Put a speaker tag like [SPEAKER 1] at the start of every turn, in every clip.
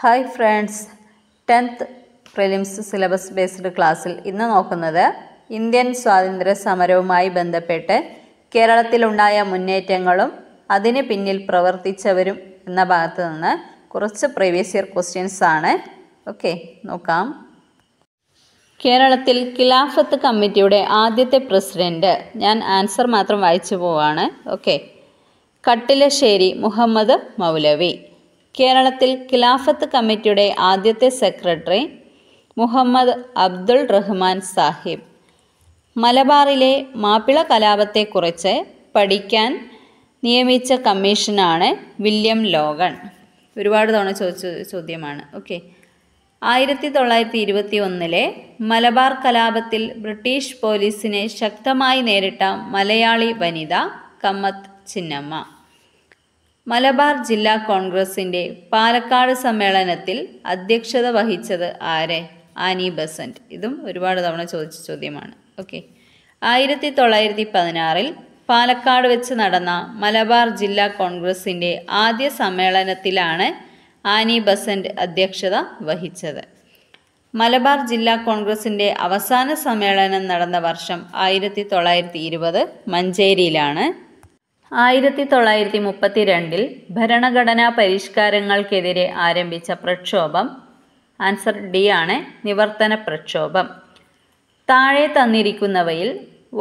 [SPEAKER 1] Hi friends, 10th prelims syllabus based ക്ലാസ്സിൽ ഇന്ന് നോക്കുന്നത് ഇന്ത്യൻ സ്വാതന്ത്ര്യ സമരവുമായി ബന്ധപ്പെട്ട് കേരളത്തിലുണ്ടായ മുന്നേറ്റങ്ങളും അതിന് പിന്നിൽ പ്രവർത്തിച്ചവരും എന്ന ഭാഗത്ത് നിന്ന് കുറച്ച് പ്രീവിയസ് ഇയർ ക്വസ്റ്റ്യൻസ് ആണ്. ഓക്കെ, നോക്കാം. കേരളത്തിൽ ഖിലാഫത്ത് കമ്മിറ്റിയുടെ ആദ്യത്തെ പ്രസിഡന്റ്, ഞാൻ ആൻസർ മാത്രം വായിച്ചു പോവാണ്. ഓക്കെ, കട്ടിലശ്ശേരി മുഹമ്മദ് മൗലവി. കേരളത്തിൽ ഖിലാഫത്ത് കമ്മിറ്റിയുടെ ആദ്യത്തെ സെക്രട്ടറി മുഹമ്മദ് അബ്ദുൾ റഹ്മാൻ സാഹിബ്. മലബാറിലെ മാപ്പിള കലാപത്തെക്കുറിച്ച് പഠിക്കാൻ നിയമിച്ച കമ്മീഷനാണ് വില്യം ലോഗൺ. ഒരുപാട് തവണ ചോദിച്ച ചോദ്യമാണ്. ഓക്കെ, 1921 മലബാർ കലാപത്തിൽ ബ്രിട്ടീഷ് പോലീസിനെ ശക്തമായി നേരിട്ട മലയാളി വനിത കമ്മത്ത് ചിന്നമ്മ. മലബാർ ജില്ലാ കോൺഗ്രസിൻ്റെ പാലക്കാട് സമ്മേളനത്തിൽ അധ്യക്ഷത വഹിച്ചത് ആര്? Annie Besant. ഇതും ഒരുപാട് തവണ ചോദിച്ച ചോദ്യമാണ്. ഓക്കെ, 1916 പാലക്കാട് വെച്ച് നടന്ന മലബാർ ജില്ലാ കോൺഗ്രസിൻ്റെ ആദ്യ സമ്മേളനത്തിലാണ് ആനി ബസന്റ് അധ്യക്ഷത വഹിച്ചത്. മലബാർ ജില്ലാ കോൺഗ്രസിൻ്റെ അവസാന സമ്മേളനം നടന്ന വർഷം 1920 മഞ്ചേരിയിലാണ്. 1932 ഭരണഘടനാ പരിഷ്കാരങ്ങൾക്കെതിരെ ആരംഭിച്ച പ്രക്ഷോഭം, ആൻസർ ഡി ആണ്, നിവർത്തന പ്രക്ഷോഭം. താഴെ തന്നിരിക്കുന്നവയിൽ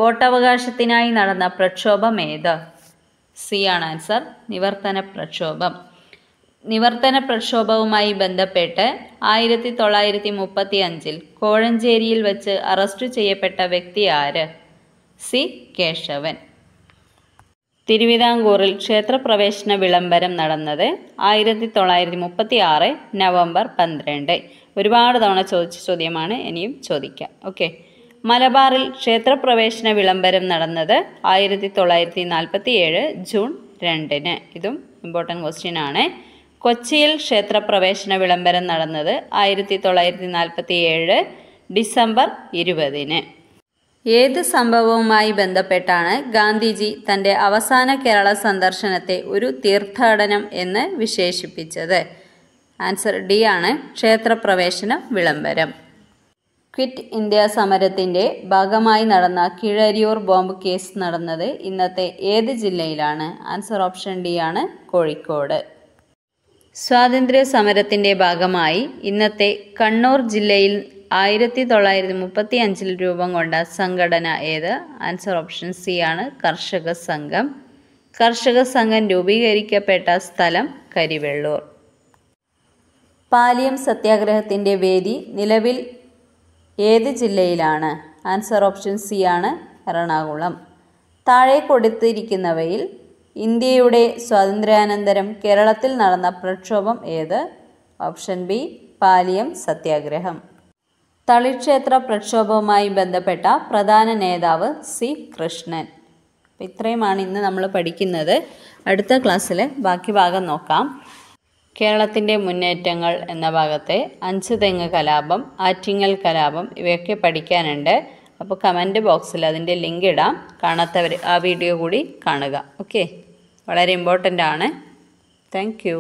[SPEAKER 1] വോട്ടവകാശത്തിനായി നടന്ന പ്രക്ഷോഭം ഏത്? സി ആണ് ആൻസർ, നിവർത്തന പ്രക്ഷോഭം. നിവർത്തന പ്രക്ഷോഭവുമായി ബന്ധപ്പെട്ട് 1935 കോഴഞ്ചേരിയിൽ വെച്ച് അറസ്റ്റ് ചെയ്യപ്പെട്ട വ്യക്തി ആര്? സി കേശവൻ. തിരുവിതാംകൂറിൽ ക്ഷേത്രപ്രവേശന വിളംബരം നടന്നത് 1936 നവംബർ 12. ഒരുപാട് തവണ ചോദിച്ച ചോദ്യമാണ്, ഇനിയും ചോദിക്കാം. ഓക്കെ, മലബാറിൽ ക്ഷേത്രപ്രവേശന വിളംബരം നടന്നത് 1947 ജൂൺ 2. ഇതും ഇമ്പോർട്ടൻറ്റ് ക്വസ്റ്റ്യൻ ആണ്. കൊച്ചിയിൽ ക്ഷേത്രപ്രവേശന വിളംബരം നടന്നത് 1947 ഡിസംബർ 20. ഏത് സംഭവവുമായി ബന്ധപ്പെട്ടാണ് ഗാന്ധിജി തൻ്റെ അവസാന കേരള സന്ദർശനത്തെ ഒരു തീർത്ഥാടനം എന്ന് വിശേഷിപ്പിച്ചത്? ആൻസർ ഡി ആണ്, ക്ഷേത്രപ്രവേശന വിളംബരം. ക്വിറ്റ് ഇന്ത്യ സമരത്തിൻ്റെ ഭാഗമായി നടന്ന കീഴരിയൂർ ബോംബ് കേസ് നടന്നത് ഇന്നത്തെ ഏത് ജില്ലയിലാണ്? ആൻസർ ഓപ്ഷൻ ഡി ആണ്, കോഴിക്കോട്. സ്വാതന്ത്ര്യ സമരത്തിൻ്റെ ഭാഗമായി ഇന്നത്തെ കണ്ണൂർ ജില്ലയിൽ 1935 രൂപം കൊണ്ട സംഘടന ഏത്? ആൻസർ ഓപ്ഷൻ സി ആണ്, കർഷക സംഘം. കർഷക സംഘം രൂപീകരിക്കപ്പെട്ട സ്ഥലം കരിവെള്ളൂർ. പാലിയം സത്യാഗ്രഹത്തിൻ്റെ വേദി നിലവിൽ ഏത് ജില്ലയിലാണ്? ആൻസർ ഓപ്ഷൻ സി ആണ്, എറണാകുളം. താഴെ കൊടുത്തിരിക്കുന്നവയിൽ ഇന്ത്യയുടെ സ്വാതന്ത്ര്യാനന്തരം കേരളത്തിൽ നടന്ന പ്രക്ഷോഭം ഏത്? ഓപ്ഷൻ ബി, പാലിയം സത്യാഗ്രഹം. തളിക്ഷേത്ര പ്രക്ഷോഭവുമായി ബന്ധപ്പെട്ട പ്രധാന നേതാവ് സി കൃഷ്ണൻ. ഇത്രയുമാണ് ഇന്ന് നമ്മൾ പഠിക്കുന്നത്. അടുത്ത ക്ലാസ്സിൽ ബാക്കി ഭാഗം നോക്കാം. കേരളത്തിൻ്റെ മുന്നേറ്റങ്ങൾ എന്ന ഭാഗത്തെ 5 തെങ്ങ് കലാപം, ആറ്റിങ്ങൽ കലാപം ഇവയൊക്കെ പഠിക്കാനുണ്ട്. അപ്പോൾ കമൻറ്റ് ബോക്സിൽ അതിൻ്റെ ലിങ്ക് ഇടാം. കാണാത്തവർ ആ വീഡിയോ കൂടി കാണുക. ഓക്കെ, വളരെ ഇമ്പോർട്ടൻ്റ് ആണ്. Thank you.